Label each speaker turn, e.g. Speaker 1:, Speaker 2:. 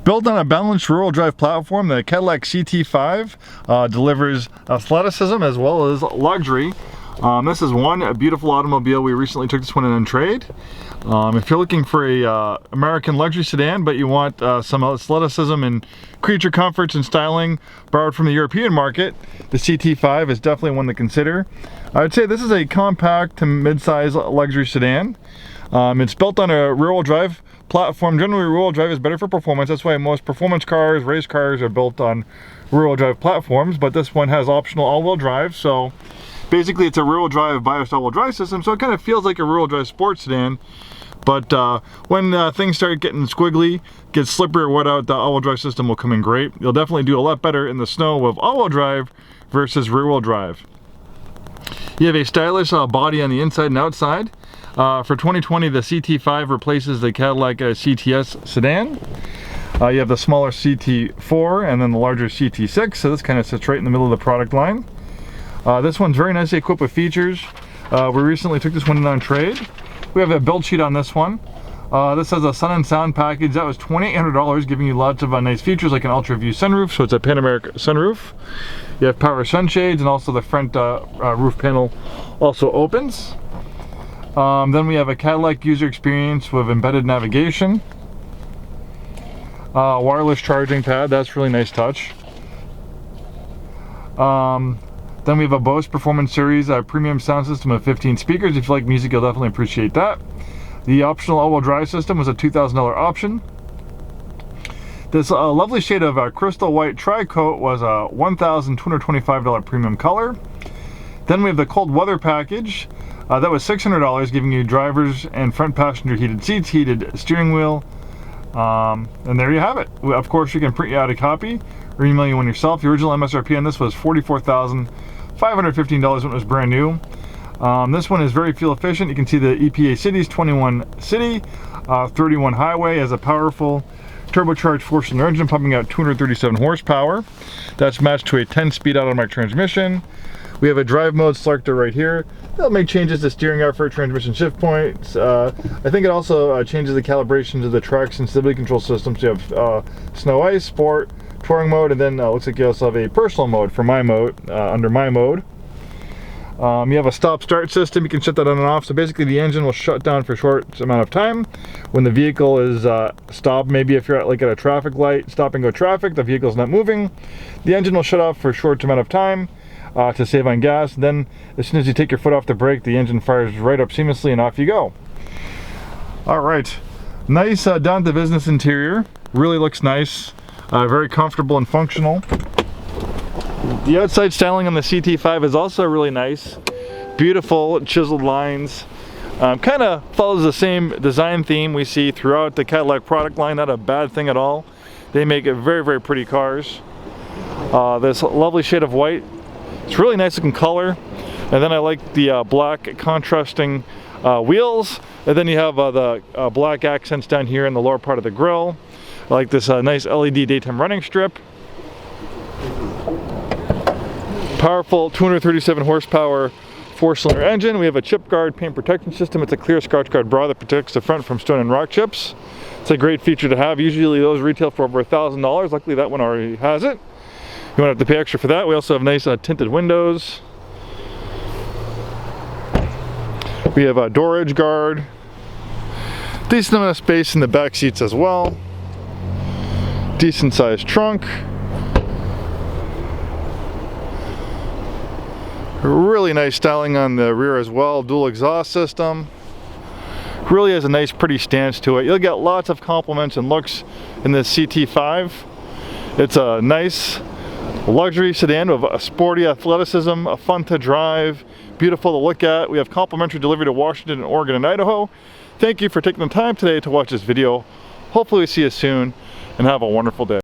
Speaker 1: Built on a balanced rear-wheel drive platform, the Cadillac CT5 delivers athleticism as well as luxury. This is one beautiful automobile. We recently took this one in on trade. If you're looking for a American luxury sedan, but you want some athleticism and creature comforts and styling borrowed from the European market, the CT5 is definitely one to consider. I would say this is a compact to mid-size luxury sedan. It's built on a rear-wheel drive platform. Generally, rear-wheel drive is better for performance. That's why most performance cars, race cars are built on rear-wheel drive platforms, but this one has optional all-wheel drive. So basically it's a rear-wheel drive biased all-wheel drive system, so it kind of feels like a rear-wheel drive sports sedan. But when things start getting squiggly, get slippery or wet out, the all-wheel drive system will come in great. You'll definitely do a lot better in the snow with all-wheel drive versus rear-wheel drive. You have a stylish body on the inside and outside. For 2020, the CT5 replaces the Cadillac CTS sedan. You have the smaller CT4 and then the larger CT6, so this kind of sits right in the middle of the product line. This one's very nicely equipped with features. We recently took this one in on trade. We have a build sheet on this one. This has a sun and sound package. That was $2,800, giving you lots of nice features like an ultra view sunroof, so it's a panoramic sunroof. You have power sunshades, and also the front roof panel also opens. Then we have a Cadillac user experience with embedded navigation. Wireless charging pad, that's really nice touch. Then we have a Bose Performance Series premium sound system of 15 speakers. If you like music, you'll definitely appreciate that. The optional all-wheel drive system was a $2,000 option. This lovely shade of crystal white tri-coat was a $1,225 premium color. Then we have the cold weather package. That was $600, giving you drivers and front passenger heated seats, heated steering wheel. And there you have it. Of course, you can print you out a copy or email you one yourself. The original MSRP on this was $44,515 when it was brand new. This one is very fuel efficient. You can see the EPA cities, 21 city, 31 highway, has a powerful turbocharged 4-cylinder engine pumping out 237 horsepower. That's matched to a 10-speed automatic transmission. We have a drive mode selector right here. They'll make changes to steering effort, transmission shift points. I think it also changes the calibration to the traction and stability control systems. You have snow, ice, sport, touring mode, and then looks like you also have a personal mode for my mode, under my mode. You have a stop-start system. You can shut that on and off. So basically the engine will shut down for a short amount of time. When the vehicle is stopped, maybe if you're at a traffic light, stop and go traffic, the vehicle's not moving, the engine will shut off for a short amount of time. To save on gas. Then as soon as you take your foot off the brake, the engine fires right up seamlessly and off you go. All right, nice down to business interior. Really looks nice, very comfortable and functional. The outside styling on the CT5 is also really nice. Beautiful chiseled lines. Kind of follows the same design theme we see throughout the Cadillac product line. Not a bad thing at all. They make very, very pretty cars. This lovely shade of white. It's really nice looking color, and then I like the black contrasting wheels, and then you have the black accents down here in the lower part of the grille. I like this nice LED daytime running strip. Powerful 237 horsepower 4-cylinder engine. We have a chip guard paint protection system. It's a clear scotch guard bra that protects the front from stone and rock chips. It's a great feature to have. Usually those retail for over $1,000. Luckily that one already has it. You won't have to pay extra for that. We also have nice tinted windows. We have a door edge guard. Decent amount of space in the back seats as well. Decent sized trunk. Really nice styling on the rear as well. Dual exhaust system. Really has a nice pretty stance to it. You'll get lots of compliments and looks in this CT5. It's a nice luxury sedan with a sporty athleticism, fun to drive, beautiful to look at. We have complimentary delivery to Washington, Oregon, and Idaho. Thank you for taking the time today to watch this video. Hopefully we see you soon, and have a wonderful day.